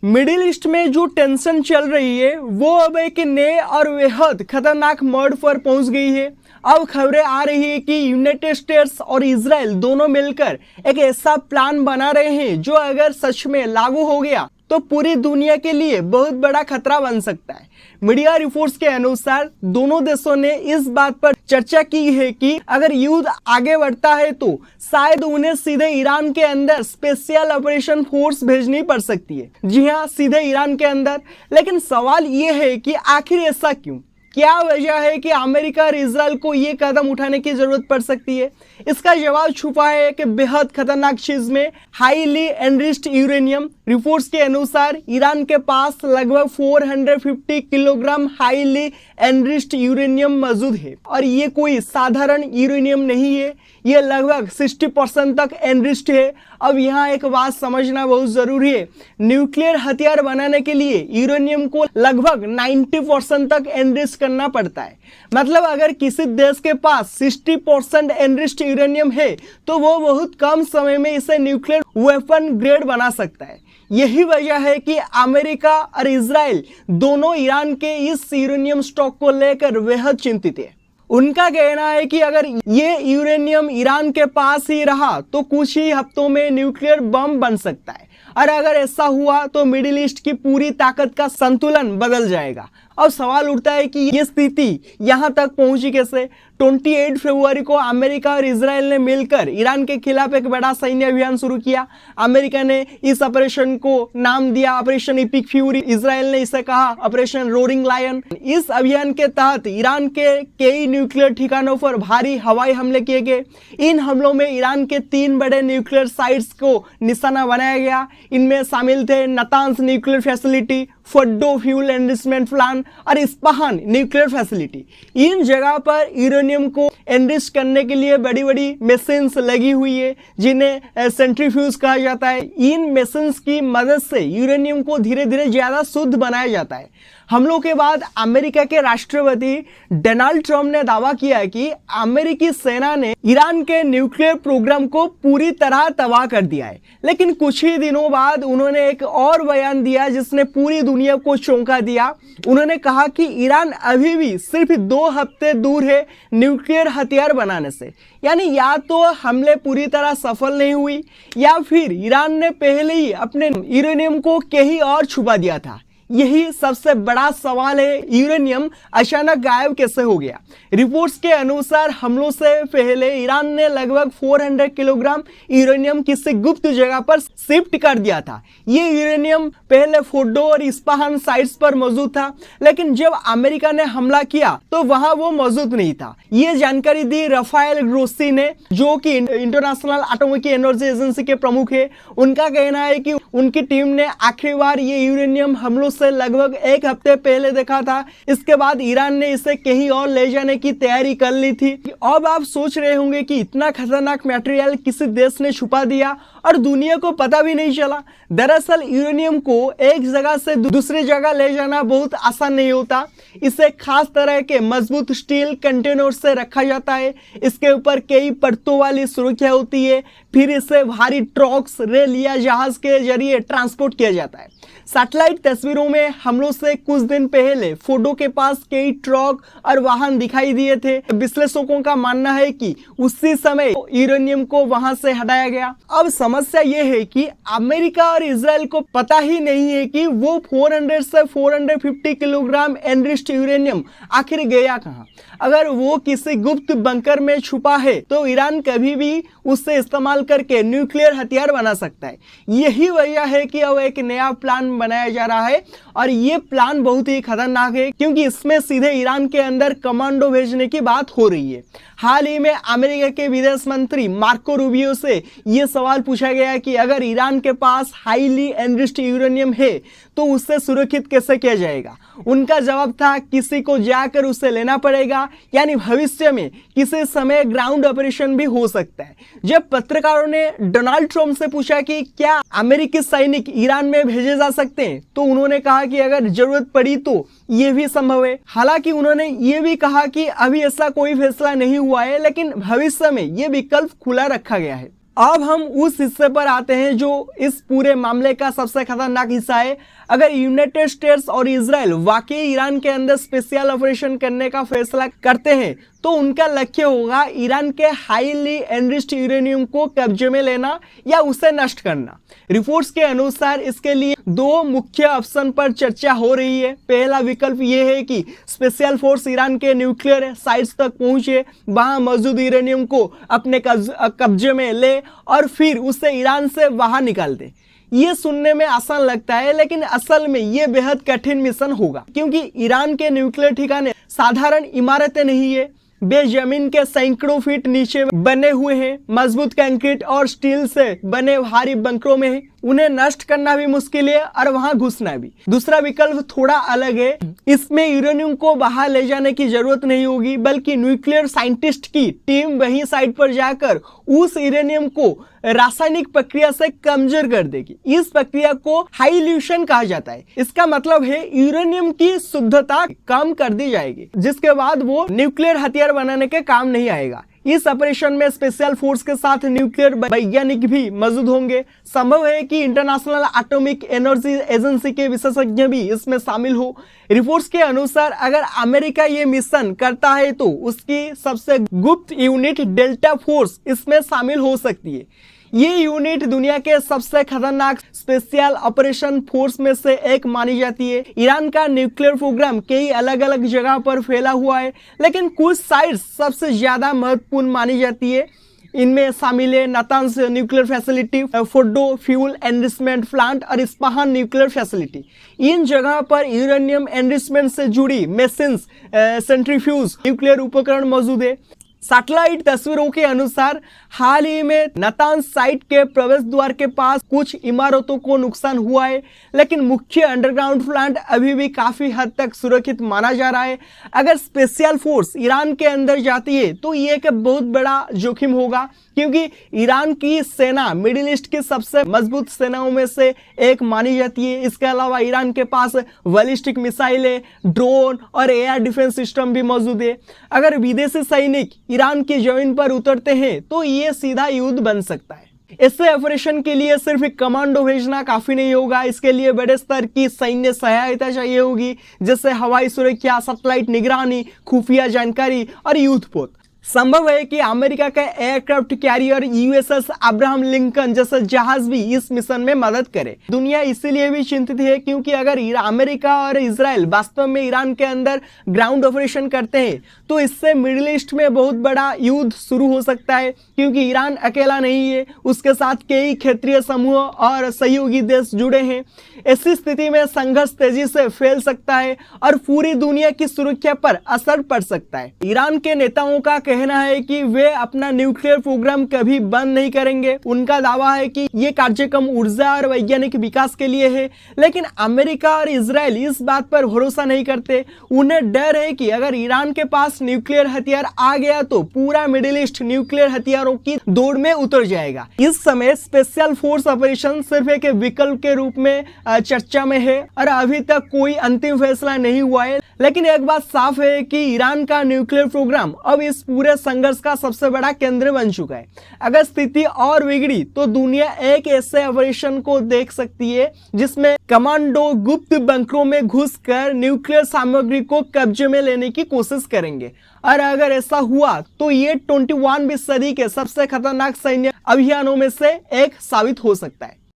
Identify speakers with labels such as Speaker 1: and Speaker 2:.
Speaker 1: Middle east में जो tension चल रही है वो अब एक नए और बेहद खतरनाक मोड़ पर पहुंच गई है। अब खबरें आ रही है कि यूनाइटेड स्टेट्स और इजराइल दोनों मिलकर एक ऐसा प्लान बना रहे हैं जो अगर सच में लागू हो गया तो पूरी दुनिया के लिए बहुत बड़ा खतरा बन सकता है। मीडिया रिपोर्ट्स के अनुसार दोनों देशों ने इस बात पर चर्चा की है कि अगर युद्ध आगे बढ़ता है तो शायद उन्हें सीधे ईरान के अंदर स्पेशल ऑपरेशन फोर्स भेजनी पड़ सकती है। जी हाँ, सीधे ईरान के अंदर। लेकिन सवाल ये है कि आखिर ऐसा क्यों? क्या वजह है कि अमेरिका और इजराइल को ये कदम उठाने की जरूरत पड़ सकती है? इसका जवाब छुपा है कि बेहद खतरनाक चीज में, हाईली एनरिच्ड यूरेनियम। रिपोर्ट्स के अनुसार ईरान के पास लगभग 450 किलोग्राम हाईली एनरिच्ड यूरेनियम मौजूद है और ये कोई साधारण यूरेनियम नहीं है, ये लगभग 60% तक एनरिच्ड है। अब यहाँ एक बात समझना बहुत जरूरी है, न्यूक्लियर हथियार बनाने के लिए यूरेनियम को लगभग 90% तक एनरिच करना पड़ता है। मतलब अगर किसी देश के पास 60% एनरिच्ड यूरेनियम है तो वो बहुत कम समय में इसे न्यूक्लियर वेपन ग्रेड बना सकता है। यही वजह है कि अमेरिका और इजराइल दोनों ईरान के इस यूरेनियम स्टॉक को लेकर बेहद चिंतित है। उनका कहना है कि अगर ये यूरेनियम ईरान के पास ही रहा तो कुछ ही हफ्तों में न्यूक्लियर बम बन सकता है और अगर ऐसा हुआ तो मिडिल ईस्ट की पूरी ताकत का संतुलन बदल जाएगा। अब सवाल उठता है कि ये स्थिति यहाँ तक पहुंची कैसे? 28 फरवरी को अमेरिका और इजराइल ने मिलकर ईरान के खिलाफ एक बड़ा सैन्य अभियान शुरू किया। अमेरिका ने इस ऑपरेशन को नाम दिया ऑपरेशन इपिक फ्यूरी, इजराइल ने इसे कहा ऑपरेशन रोरिंग लायन। इस अभियान के तहत ईरान के कई न्यूक्लियर ठिकानों पर भारी हवाई हमले किए गए। इन हमलों में ईरान के 3 बड़े न्यूक्लियर साइट्स को निशाना बनाया गया। इनमें शामिल थे Natanz nuclear facility, Fordow fuel enrichment plant और इस्पाहान न्यूक्लियर फैसिलिटी। इन जगह पर यूरेनियम को एनरिच करने के लिए बड़ी बड़ी मशीन्स लगी हुई है जिन्हें सेंट्रीफ्यूज कहा जाता है। इन मशीन्स की मदद से यूरेनियम को धीरे धीरे ज्यादा शुद्ध बनाया जाता है। हमलों के बाद अमेरिका के राष्ट्रपति डोनाल्ड ट्रंप ने दावा किया कि अमेरिकी सेना ने ईरान के न्यूक्लियर प्रोग्राम को पूरी तरह तबाह कर दिया है। लेकिन कुछ ही दिनों बाद उन्होंने एक और बयान दिया जिसने पूरी दुनिया को चौंका दिया। उन्होंने कहा कि ईरान अभी भी सिर्फ 2 हफ्ते दूर है न्यूक्लियर हथियार बनाने से। यानी या तो हमले पूरी तरह सफल नहीं हुई या फिर ईरान ने पहले ही अपने यूरेनियम को कहीं और छुपा दिया था। यही सबसे बड़ा सवाल है, यूरेनियम अचानक गायब कैसे हो गया? रिपोर्ट्स के अनुसार हमलों से पहले ईरान ने लगभग 400 किलोग्राम यूरेनियम किसी गुप्त जगह पर शिफ्ट कर दिया था। ये यूरेनियम पहले फोर्डो और इस्पाहान साइट्स पर मौजूद था, लेकिन जब अमेरिका ने हमला किया तो वहां वो मौजूद नहीं था। ये जानकारी दी राफेल ग्रोसी ने, जो कि इंटरनेशनल एटॉमिक एनर्जी एजेंसी के प्रमुख है। उनका कहना है कि उनकी टीम ने आखिरी बार ये यूरेनियम हमलों से लगभग 1 हफ्ते पहले देखा था। इसके बाद ईरान ने इसे कहीं और ले जाने की तैयारी कर ली थी। अब आप सोच रहे होंगे कि इतना खतरनाक मटेरियल किसी देश ने छुपा दिया और दुनिया को पता भी नहीं चला। दरअसल यूरेनियम को एक जगह से दूसरी जगह ले जाना बहुत आसान नहीं होता। इसे खास तरह के मजबूत स्टील कंटेनर से रखा जाता है। इसके ऊपर कई परतों वाली सुरक्षा होती है। फिर इसे भारी ट्रक्स, रेल या जहाज के जरिए ट्रांसपोर्ट किया जाता है। सैटेलाइट तस्वीरों में हमलों से कुछ दिन पहले फोर्डो के पास कई ट्रक और वाहन दिखाई दिए थे। विश्लेषकों का मानना है कि उसी समय यूरेनियम को वहां से हटाया गया। अब समस्या यह है कि अमेरिका और इजराइल को पता ही नहीं है कि वो 400 से 450 किलोग्राम एनरिच्ड यूरेनियम आखिर गया कहां। अगर वो किसी गुप्त बंकर में छुपा है तो ईरान कभी भी उससे इस्तेमाल करके न्यूक्लियर हथियार बना सकता है। यही वजह है कि अब एक नया प्लान बनाया जा रहा है और ये प्लान बहुत ही खतरनाक है क्योंकि इसमें सीधे ईरान के अंदर कमांडो भेजने की बात हो रही है। हाल ही में अमेरिका के विदेश मंत्री मार्को रूबियो से यह सवाल पूछा गया कि अगर ईरान के पास हाईली एनरिच्ड यूरेनियम है तो उससे सुरक्षित कैसे किया जाएगा। उनका जवाब था किसी को जाकर उसे लेना पड़ेगा, यानी भविष्य में किसी समय ग्राउंड ऑपरेशन भी हो सकता है। जब पत्रकारों ने डोनाल्ड ट्रंप से पूछा कि क्या अमेरिकी सैनिक ईरान में भेजे जा सकते हैं तो उन्होंने कहा कि अगर जरूरत पड़ी तो ये भी संभव है। हालांकि उन्होंने ये भी कहा कि अभी ऐसा कोई फैसला नहीं हुआ है, लेकिन भविष्य में ये विकल्प खुला रखा गया है। अब हम उस हिस्से पर आते हैं जो इस पूरे मामले का सबसे खतरनाक हिस्सा है। अगर यूनाइटेड स्टेट्स और इजराइल वाकई ईरान के अंदर स्पेशल ऑपरेशन करने का फैसला करते हैं तो उनका लक्ष्य होगा ईरान के हाईली एनरिच्ड यूरेनियम को कब्जे में लेना या उसे नष्ट करना। रिपोर्ट्स के अनुसार इसके लिए दो मुख्य ऑप्शन पर चर्चा हो रही है। पहला विकल्प यह है कि स्पेशल फोर्स ईरान के न्यूक्लियर साइट्स तक पहुंचे, वहां मौजूद यूरेनियम को अपने कब्जे में ले और फिर उसे ईरान से बाहर निकाल दे। ये सुनने में आसान लगता है, लेकिन असल में ये बेहद कठिन मिशन होगा, क्योंकि ईरान के न्यूक्लियर ठिकाने साधारण इमारतें नहीं है। वे जमीन के सैकड़ों फीट नीचे बने हुए हैं, मजबूत कंक्रीट और स्टील से बने भारी बंकरों में है। उन्हें नष्ट करना भी मुश्किल है और वहां घुसना भी। दूसरा विकल्प थोड़ा अलग है। इसमें यूरेनियम को बाहर ले जाने की जरूरत नहीं होगी, बल्कि न्यूक्लियर साइंटिस्ट की टीम वहीं साइट पर जाकर उस यूरेनियम को रासायनिक प्रक्रिया से कमजोर कर देगी। इस प्रक्रिया को हाइल्यूशन कहा जाता है। इसका मतलब है यूरेनियम की शुद्धता कम कर दी जाएगी, जिसके बाद वो न्यूक्लियर हथियार बनाने के काम नहीं आएगा। इस ऑपरेशन में स्पेशल फोर्स के साथ न्यूक्लियर वैज्ञानिक भी मौजूद होंगे। संभव है कि इंटरनेशनल एटॉमिक एनर्जी एजेंसी के विशेषज्ञ भी इसमें शामिल हो। रिपोर्ट्स के अनुसार अगर अमेरिका ये मिशन करता है तो उसकी सबसे गुप्त यूनिट डेल्टा फोर्स इसमें शामिल हो सकती है। ये यूनिट दुनिया के सबसे खतरनाक स्पेशल ऑपरेशन फोर्स में से एक मानी जाती है। ईरान का न्यूक्लियर प्रोग्राम कई अलग अलग जगह पर फैला हुआ है, लेकिन कुछ साइट्स सबसे ज्यादा महत्वपूर्ण मानी जाती है। इनमें शामिल है Natanz nuclear facility, Fordow fuel enrichment plant और इस्पाहान न्यूक्लियर फैसिलिटी। इन जगह पर यूरेनियम एनरिचमेंट से जुड़ी मशीन्स, सेंट्रीफ्यूज न्यूक्लियर उपकरण मौजूद है। सैटेलाइट तस्वीरों के अनुसार हाल ही में नातांज साइट के प्रवेश द्वार के पास कुछ इमारतों को नुकसान हुआ है, लेकिन मुख्य अंडरग्राउंड प्लांट अभी भी काफी हद तक सुरक्षित माना जा रहा है। अगर स्पेशल फोर्स ईरान के अंदर जाती है तो ये एक बहुत बड़ा जोखिम होगा, क्योंकि ईरान की सेना मिडिल ईस्ट की सबसे मजबूत सेनाओं में से एक मानी जाती है। इसके अलावा ईरान के पास बैलिस्टिक मिसाइलें, ड्रोन और एयर डिफेंस सिस्टम भी मौजूद है। अगर विदेशी सैनिक ईरान की जमीन पर उतरते हैं तो ये सीधा युद्ध बन सकता है। ऐसे ऑपरेशन के लिए सिर्फ एक कमांडो भेजना काफी नहीं होगा। इसके लिए बड़े स्तर की सैन्य सहायता चाहिए होगी, जैसे हवाई सुरक्षा, सैटेलाइट निगरानी, खुफिया जानकारी और युद्धपोत। संभव है कि अमेरिका का aircraft carrier USS Abraham Lincoln जैसे जहाज भी इस मिशन में मदद करे। दुनिया इसीलिए भी चिंतित है क्योंकि अगर अमेरिका और इजराइल वास्तव में ईरान के अंदर ग्राउंड ऑपरेशन करते हैं तो इससे मिडिल ईस्ट में बहुत बड़ा युद्ध शुरू हो सकता है, क्योंकि ईरान अकेला नहीं है, उसके साथ कई क्षेत्रीय समूह और सहयोगी देश जुड़े हैं। ऐसी स्थिति में संघर्ष तेजी से फैल सकता है और पूरी दुनिया की सुरक्षा पर असर पड़ सकता है। ईरान के नेताओं का कहना है कि वे अपना न्यूक्लियर प्रोग्राम कभी बंद नहीं करेंगे। उनका दावा है कि ये कार्यक्रम ऊर्जा और वैज्ञानिक विकास के लिए है, लेकिन अमेरिका और इजराइल इस बात पर भरोसा नहीं करते। उन्हें डर है कि अगर ईरान के पास न्यूक्लियर हथियार आ गया तो पूरा मिडिल ईस्ट न्यूक्लियर हथियारों की दौड़ में उतर जाएगा। इस समय स्पेशल फोर्स ऑपरेशन सिर्फ एक विकल्प के रूप में चर्चा में है और अभी तक कोई अंतिम फैसला नहीं हुआ है। लेकिन एक बात साफ है कि ईरान का न्यूक्लियर प्रोग्राम अब इस पूरे संघर्ष का सबसे बड़ा केंद्र बन चुका है। अगर स्थिति और बिगड़ी तो दुनिया एक ऐसे ऑपरेशन को देख सकती है जिसमें कमांडो गुप्त बंकरों में घुसकर न्यूक्लियर सामग्री को कब्जे में लेने की कोशिश करेंगे। और अगर ऐसा हुआ तो ये 21वीं सदी के सबसे खतरनाक सैन्य अभियानों में से एक साबित हो सकता है।